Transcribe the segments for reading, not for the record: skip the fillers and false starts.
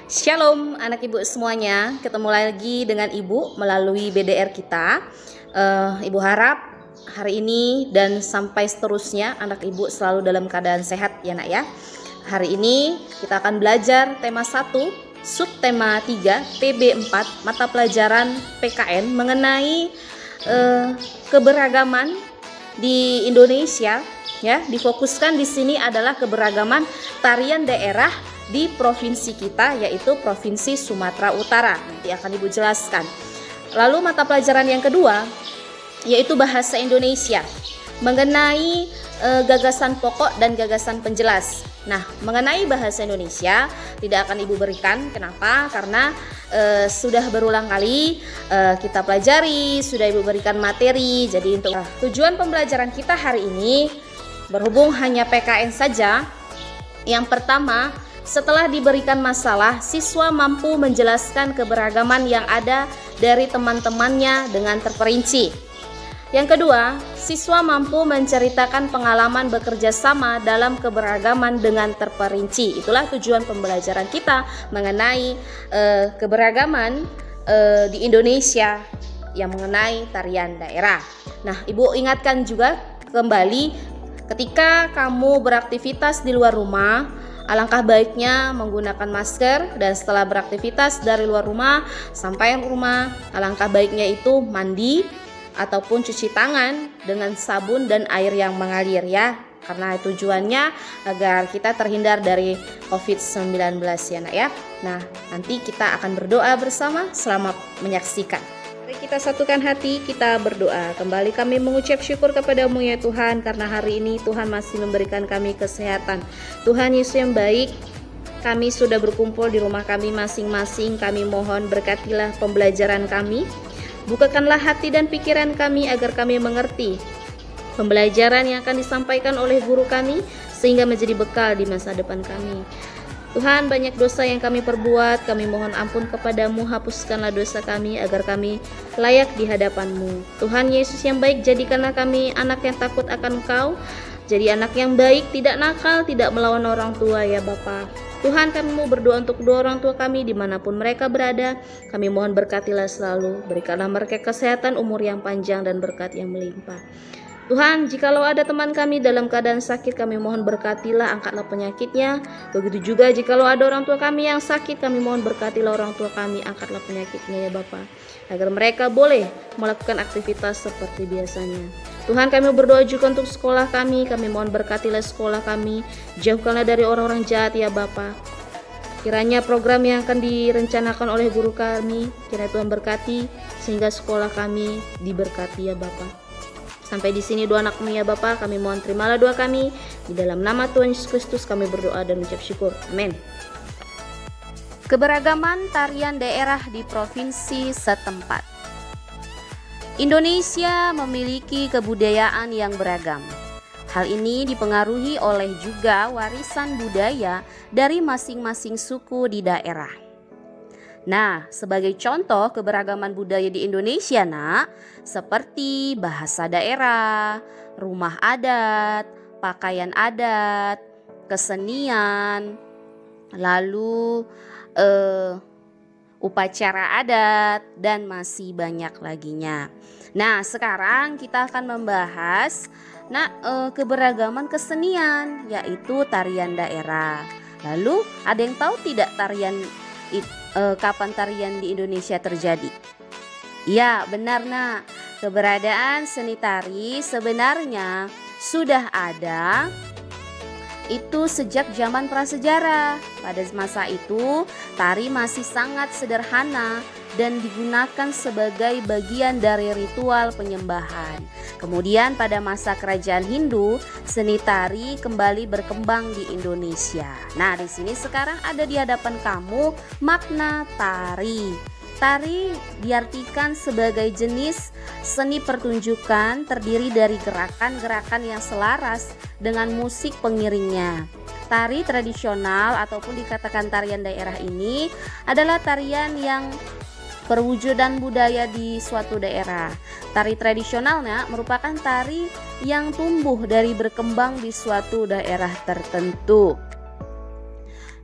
Shalom anak ibu semuanya, ketemu lagi dengan ibu melalui BDR kita. Ibu harap hari ini dan sampai seterusnya anak ibu selalu dalam keadaan sehat ya nak ya. Hari ini kita akan belajar tema 1, subtema 3, PB4, mata pelajaran PKN mengenai keberagaman di Indonesia ya. Difokuskan di sini adalah keberagaman tarian daerah di provinsi kita, yaitu Provinsi Sumatera Utara. Nanti akan Ibu jelaskan. Lalu mata pelajaran yang kedua yaitu bahasa Indonesia mengenai gagasan pokok dan gagasan penjelas. Nah, mengenai bahasa Indonesia tidak akan Ibu berikan. Kenapa? Karena sudah berulang kali kita pelajari, sudah Ibu berikan materi. Jadi untuk tujuan pembelajaran kita hari ini berhubung hanya PKN saja. Yang pertama, setelah diberikan masalah, siswa mampu menjelaskan keberagaman yang ada dari teman-temannya dengan terperinci. Yang kedua, siswa mampu menceritakan pengalaman bekerja sama dalam keberagaman dengan terperinci. Itulah tujuan pembelajaran kita mengenai keberagaman di Indonesia yang mengenai tarian daerah. Nah, Ibu ingatkan juga kembali, ketika kamu beraktivitas di luar rumah, alangkah baiknya menggunakan masker, dan setelah beraktivitas dari luar rumah sampai rumah, alangkah baiknya itu mandi ataupun cuci tangan dengan sabun dan air yang mengalir ya, karena tujuannya agar kita terhindar dari COVID-19 ya nak ya. Nah, nanti kita akan berdoa bersama. Selamat menyaksikan. Mari kita satukan hati, kita berdoa. Kembali kami mengucap syukur kepadamu ya Tuhan, karena hari ini Tuhan masih memberikan kami kesehatan. Tuhan Yesus yang baik, kami sudah berkumpul di rumah kami masing-masing. Kami mohon berkatilah pembelajaran kami. Bukakanlah hati dan pikiran kami agar kami mengerti pembelajaran yang akan disampaikan oleh guru kami, sehingga menjadi bekal di masa depan kami. Tuhan, banyak dosa yang kami perbuat, kami mohon ampun kepadamu, hapuskanlah dosa kami agar kami layak di hadapanmu. Tuhan Yesus yang baik, jadikanlah kami anak yang takut akan Engkau, jadi anak yang baik, tidak nakal, tidak melawan orang tua ya Bapa. Tuhan, kami mau berdoa untuk kedua orang tua kami dimanapun mereka berada. Kami mohon berkatilah selalu, berikanlah mereka kesehatan, umur yang panjang, dan berkat yang melimpah. Tuhan, jikalau ada teman kami dalam keadaan sakit, kami mohon berkatilah, angkatlah penyakitnya. Begitu juga jikalau ada orang tua kami yang sakit, kami mohon berkatilah orang tua kami, angkatlah penyakitnya ya Bapa, agar mereka boleh melakukan aktivitas seperti biasanya. Tuhan, kami berdoa juga untuk sekolah kami mohon berkatilah sekolah kami, jauhkanlah dari orang-orang jahat ya Bapa. Kiranya program yang akan direncanakan oleh guru kami, kiranya Tuhan berkati, sehingga sekolah kami diberkati ya Bapa. Sampai di sini doa anak-Mu ya Bapa, kami mohon terimalah doa kami. Di dalam nama Tuhan Yesus Kristus kami berdoa dan mengucap syukur. Amin. Keberagaman tarian daerah di provinsi setempat. Indonesia memiliki kebudayaan yang beragam. Hal ini dipengaruhi oleh juga warisan budaya dari masing-masing suku di daerah. Nah, sebagai contoh keberagaman budaya di Indonesia nak, seperti bahasa daerah, rumah adat, pakaian adat, kesenian, lalu upacara adat, dan masih banyak laginya. Nah, sekarang kita akan membahas keberagaman kesenian, yaitu tarian daerah. Lalu ada yang tahu tidak kapan tarian di Indonesia terjadi? Ya, benar nak. Keberadaan seni tari sebenarnya sudah ada itu sejak zaman prasejarah. Pada masa itu, tari masih sangat sederhana dan digunakan sebagai bagian dari ritual penyembahan. Kemudian pada masa kerajaan Hindu, seni tari kembali berkembang di Indonesia. Nah, di sini sekarang ada di hadapan kamu makna tari. Tari diartikan sebagai jenis seni pertunjukan terdiri dari gerakan-gerakan yang selaras dengan musik pengiringnya. Tari tradisional ataupun dikatakan tarian daerah ini adalah tarian yang perwujudan budaya di suatu daerah. Tari tradisionalnya merupakan tari yang tumbuh dari berkembang di suatu daerah tertentu.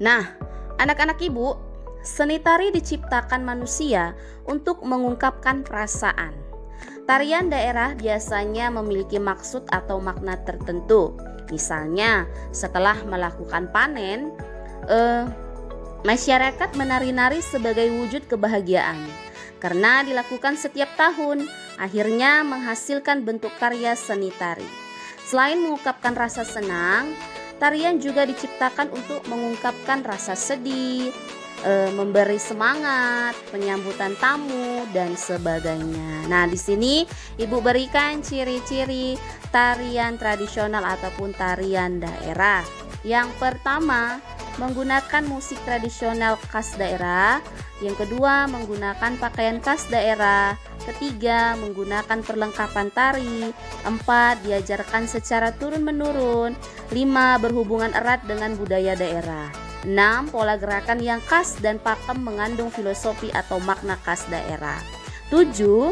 Nah, anak-anak ibu, Seni tari diciptakan manusia untuk mengungkapkan perasaan. Tarian daerah biasanya memiliki maksud atau makna tertentu. Misalnya, setelah melakukan panen, masyarakat menari-nari sebagai wujud kebahagiaan. Karena dilakukan setiap tahun, akhirnya menghasilkan bentuk karya seni tari. Selain mengungkapkan rasa senang, tarian juga diciptakan untuk mengungkapkan rasa sedih, memberi semangat, penyambutan tamu, dan sebagainya. Nah, di sini Ibu berikan ciri-ciri tarian tradisional ataupun tarian daerah. Yang pertama, menggunakan musik tradisional khas daerah. Yang kedua, menggunakan pakaian khas daerah. Ketiga, menggunakan perlengkapan tari. 4, diajarkan secara turun-menurun. 5, berhubungan erat dengan budaya daerah. 6, pola gerakan yang khas dan pakem mengandung filosofi atau makna khas daerah. 7,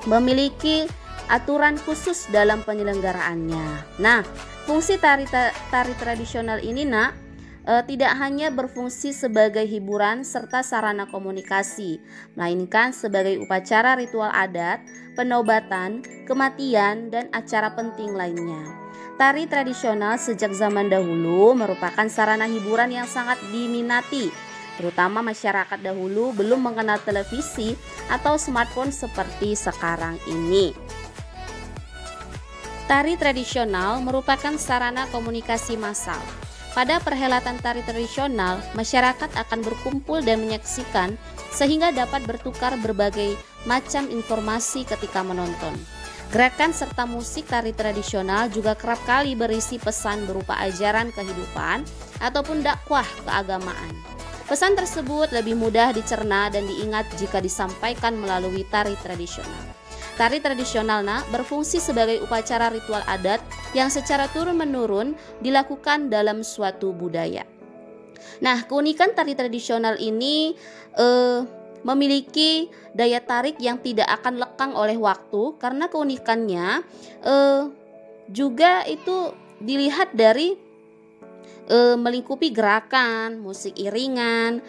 memiliki aturan khusus dalam penyelenggaraannya. Nah, fungsi tari tradisional ini tidak hanya berfungsi sebagai hiburan serta sarana komunikasi, melainkan sebagai upacara ritual adat, penobatan, kematian, dan acara penting lainnya. Tari tradisional sejak zaman dahulu merupakan sarana hiburan yang sangat diminati, terutama masyarakat dahulu belum mengenal televisi atau smartphone seperti sekarang ini. Tari tradisional merupakan sarana komunikasi massal. Pada perhelatan tari tradisional, masyarakat akan berkumpul dan menyaksikan sehingga dapat bertukar berbagai macam informasi ketika menonton. Gerakan serta musik tari tradisional juga kerap kali berisi pesan berupa ajaran kehidupan ataupun dakwah keagamaan. Pesan tersebut lebih mudah dicerna dan diingat jika disampaikan melalui tari tradisional. Tari tradisional berfungsi sebagai upacara ritual adat yang secara turun-menurun dilakukan dalam suatu budaya. Nah, keunikan tari tradisional ini memiliki daya tarik yang tidak akan lekang oleh waktu, karena keunikannya juga itu dilihat dari melingkupi gerakan, musik iringan,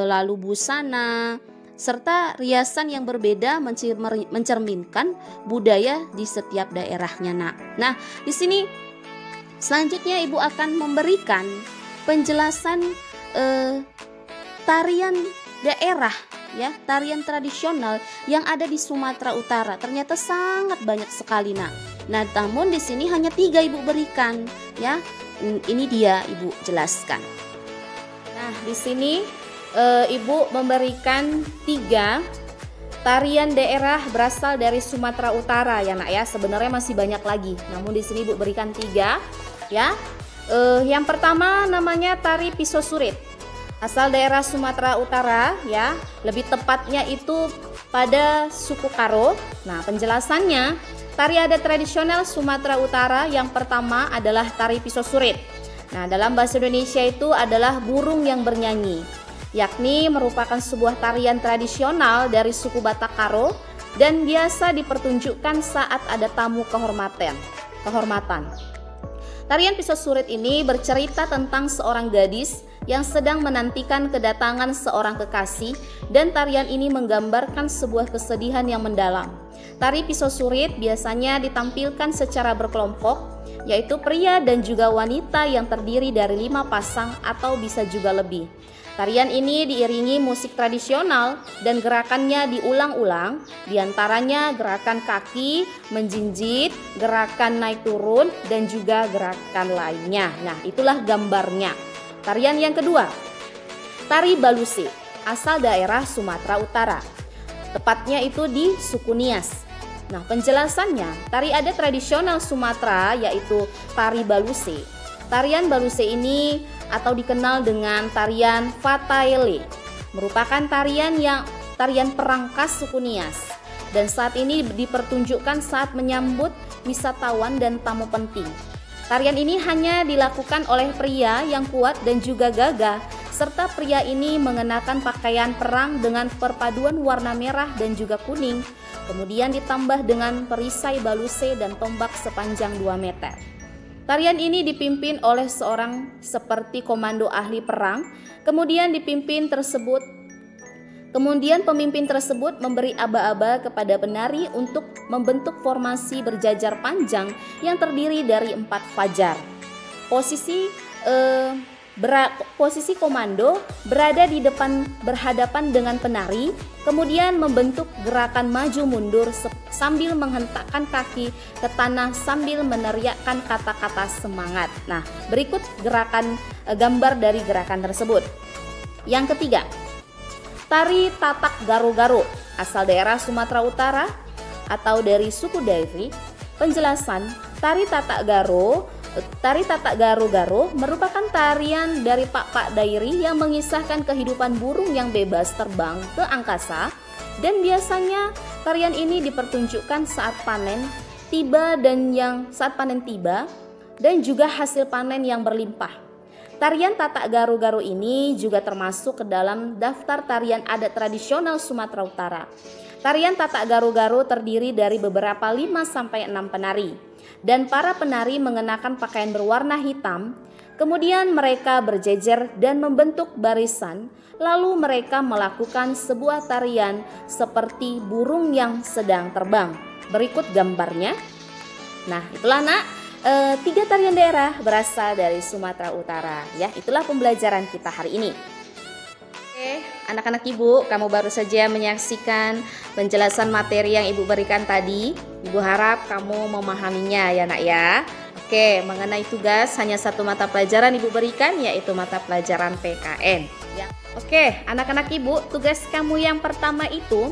lalu busana, serta riasan yang berbeda mencerminkan budaya di setiap daerahnya. Nah, di sini selanjutnya Ibu akan memberikan penjelasan tarian daerah, ya, tarian tradisional yang ada di Sumatera Utara. Ternyata sangat banyak sekali. Nah, namun di sini hanya 3 Ibu berikan, ya. Ini dia Ibu jelaskan. Nah, di sini Ibu memberikan 3 tarian daerah berasal dari Sumatera Utara, ya Nak, ya. Sebenarnya masih banyak lagi, namun di sini Ibu berikan 3, ya. Yang pertama namanya tari Piso Surit, asal daerah Sumatera Utara, ya. Lebih tepatnya itu pada suku Karo. Nah, penjelasannya, tari adat tradisional Sumatera Utara yang pertama adalah tari Piso Surit. Nah, dalam bahasa Indonesia itu adalah burung yang bernyanyi, yakni merupakan sebuah tarian tradisional dari suku Batak Karo dan biasa dipertunjukkan saat ada tamu kehormatan. Tarian Piso Surit ini bercerita tentang seorang gadis yang sedang menantikan kedatangan seorang kekasih, dan tarian ini menggambarkan sebuah kesedihan yang mendalam. Tari Piso Surit biasanya ditampilkan secara berkelompok, yaitu pria dan juga wanita yang terdiri dari 5 pasang atau bisa juga lebih. Tarian ini diiringi musik tradisional dan gerakannya diulang-ulang, diantaranya gerakan kaki, menjinjit, gerakan naik turun, dan juga gerakan lainnya. Nah, itulah gambarnya. Tarian yang kedua, tari Baluse, asal daerah Sumatera Utara. Tepatnya itu di suku Nias. Nah, penjelasannya, tari adat tradisional Sumatera yaitu tari Baluse. Tarian Baluse ini atau dikenal dengan tarian Fataele merupakan tarian perang khas suku Nias, dan saat ini dipertunjukkan saat menyambut wisatawan dan tamu penting. Tarian ini hanya dilakukan oleh pria yang kuat dan juga gagah, serta pria ini mengenakan pakaian perang dengan perpaduan warna merah dan juga kuning, kemudian ditambah dengan perisai baluse dan tombak sepanjang 2 meter. Tarian ini dipimpin oleh seorang seperti komando ahli perang. Kemudian pemimpin tersebut memberi aba-aba kepada penari untuk membentuk formasi berjajar panjang yang terdiri dari 4 fajar. Posisi komando berada di depan berhadapan dengan penari, kemudian membentuk gerakan maju mundur sambil menghentakkan kaki ke tanah sambil meneriakkan kata-kata semangat. Nah, berikut gambar dari gerakan tersebut. Yang ketiga, tari tatak garo-garo asal daerah Sumatera Utara atau dari suku Dairi. Penjelasan, tari tatak garo-garo merupakan tarian dari Pak Dairi yang mengisahkan kehidupan burung yang bebas terbang ke angkasa, dan biasanya tarian ini dipertunjukkan saat panen tiba dan juga hasil panen yang berlimpah. Tarian tatak garo-garo ini juga termasuk ke dalam daftar tarian adat tradisional Sumatera Utara. Tarian tatak garo-garo terdiri dari beberapa 5-6 penari, dan para penari mengenakan pakaian berwarna hitam. Kemudian mereka berjejer dan membentuk barisan, lalu mereka melakukan sebuah tarian seperti burung yang sedang terbang. Berikut gambarnya. Nah, itulah nak, 3 tarian daerah berasal dari Sumatera Utara. Ya, itulah pembelajaran kita hari ini. Oke, anak-anak ibu, kamu baru saja menyaksikan penjelasan materi yang ibu berikan tadi. Ibu harap kamu memahaminya ya nak ya. Oke, mengenai tugas hanya 1 mata pelajaran ibu berikan, yaitu mata pelajaran PKN ya. Oke, anak-anak ibu, tugas kamu yang pertama itu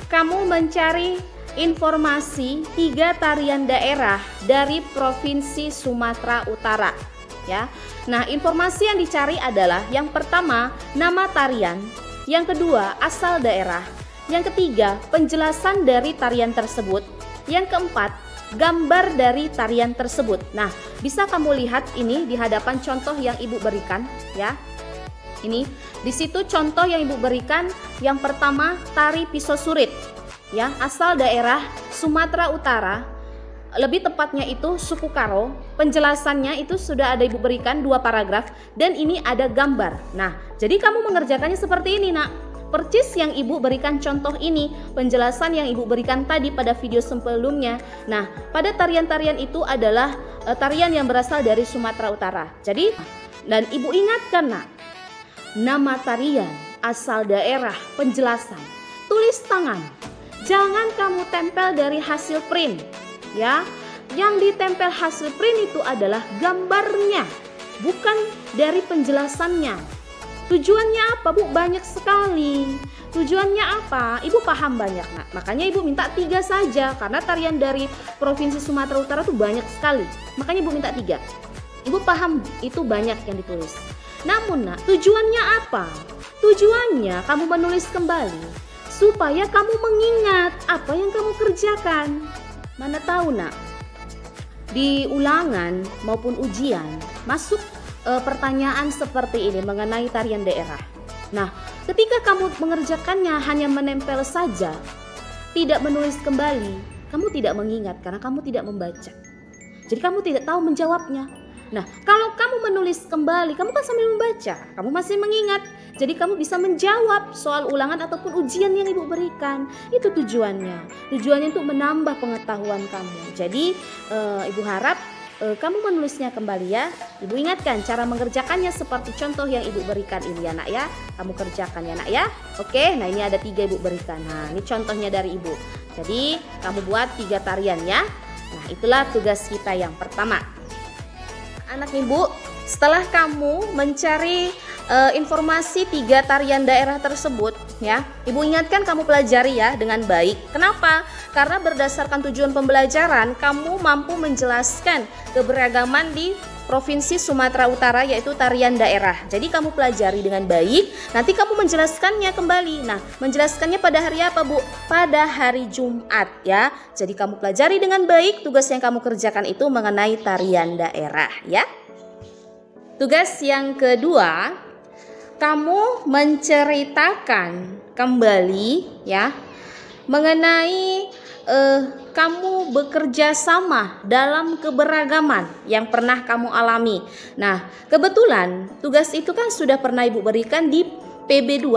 kamu mencari informasi 3 tarian daerah dari Provinsi Sumatera Utara ya. Nah, informasi yang dicari adalah yang pertama nama tarian, yang kedua asal daerah, yang ketiga penjelasan dari tarian tersebut, yang keempat gambar dari tarian tersebut. Nah, bisa kamu lihat ini di hadapan contoh yang ibu berikan ya. Ini di situ contoh yang ibu berikan. Yang pertama tari pisau surit ya, asal daerah Sumatera Utara, lebih tepatnya itu suku Karo. Penjelasannya itu sudah ada ibu berikan 2 paragraf, dan ini ada gambar. Nah, jadi kamu mengerjakannya seperti ini nak, percis yang ibu berikan contoh ini, penjelasan yang ibu berikan tadi pada video sebelumnya. Nah, pada tarian-tarian itu adalah tarian yang berasal dari Sumatera Utara. Jadi, dan ibu ingatkan nak, nama tarian, asal daerah, penjelasan, tulis tangan. Jangan kamu tempel dari hasil print ya. Yang ditempel hasil print itu adalah gambarnya, bukan dari penjelasannya. Tujuannya apa Bu? Banyak sekali. Tujuannya apa? Ibu paham banyak nak. Makanya ibu minta 3 saja, karena tarian dari Provinsi Sumatera Utara itu banyak sekali. Makanya ibu minta 3. Ibu paham itu banyak yang ditulis. Namun nak, tujuannya apa? Tujuannya kamu menulis kembali supaya kamu mengingat apa yang kamu kerjakan. Mana tahu nak, di ulangan maupun ujian masuk pertanyaan seperti ini mengenai tarian daerah. Nah, ketika kamu mengerjakannya hanya menempel saja, tidak menulis kembali, kamu tidak mengingat karena kamu tidak membaca. Jadi kamu tidak tahu menjawabnya. Nah, kalau kamu menulis kembali, kamu kan sambil membaca, kamu masih mengingat. Jadi kamu bisa menjawab soal ulangan ataupun ujian yang ibu berikan. Itu tujuannya. Tujuannya untuk menambah pengetahuan kamu. Jadi ibu harap kamu menulisnya kembali ya. Ibu ingatkan cara mengerjakannya seperti contoh yang ibu berikan ini ya nak ya. Kamu kerjakan ya nak ya. Oke, nah ini ada 3 ibu berikan. Nah, ini contohnya dari ibu. Jadi kamu buat 3 tarian ya. Nah, itulah tugas kita yang pertama. Anak ibu, setelah kamu mencari informasi 3 tarian daerah tersebut ya, ibu ingatkan kamu pelajari ya dengan baik. Kenapa? Karena berdasarkan tujuan pembelajaran, kamu mampu menjelaskan keberagaman di Provinsi Sumatera Utara, yaitu tarian daerah. Jadi kamu pelajari dengan baik, nanti kamu menjelaskannya kembali. Nah, menjelaskannya pada hari apa Bu? Pada hari Jumat ya. Jadi kamu pelajari dengan baik, tugas yang kamu kerjakan itu mengenai tarian daerah ya. Tugas yang kedua, kamu menceritakan kembali ya mengenai kamu bekerja sama dalam keberagaman yang pernah kamu alami. Nah, kebetulan tugas itu kan sudah pernah Ibu berikan di PB2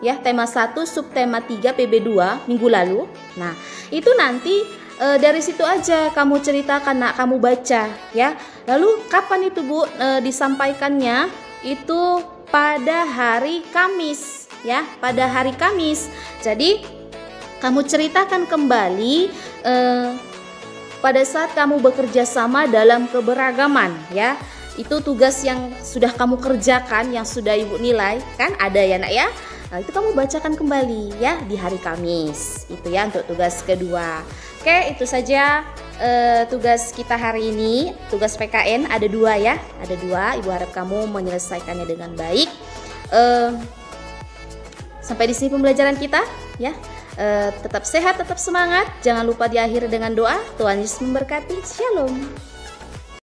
ya, tema 1 subtema 3 PB2 minggu lalu. Nah, itu nanti dari situ aja kamu ceritakan, nak, kamu baca ya. Lalu kapan itu Bu disampaikannya? Itu pada hari Kamis ya, pada hari Kamis. Jadi kamu ceritakan kembali pada saat kamu bekerja sama dalam keberagaman ya. Itu tugas yang sudah kamu kerjakan, yang sudah Ibu nilai, kan ada ya nak ya. Nah, itu kamu bacakan kembali ya di hari Kamis. Itu ya untuk tugas kedua. Oke, itu saja tugas kita hari ini. Tugas PKN ada 2 ya, ada 2. Ibu harap kamu menyelesaikannya dengan baik. Sampai di sini pembelajaran kita ya. Tetap sehat, tetap semangat. Jangan lupa diakhiri dengan doa. Tuhan Yesus memberkati. Shalom.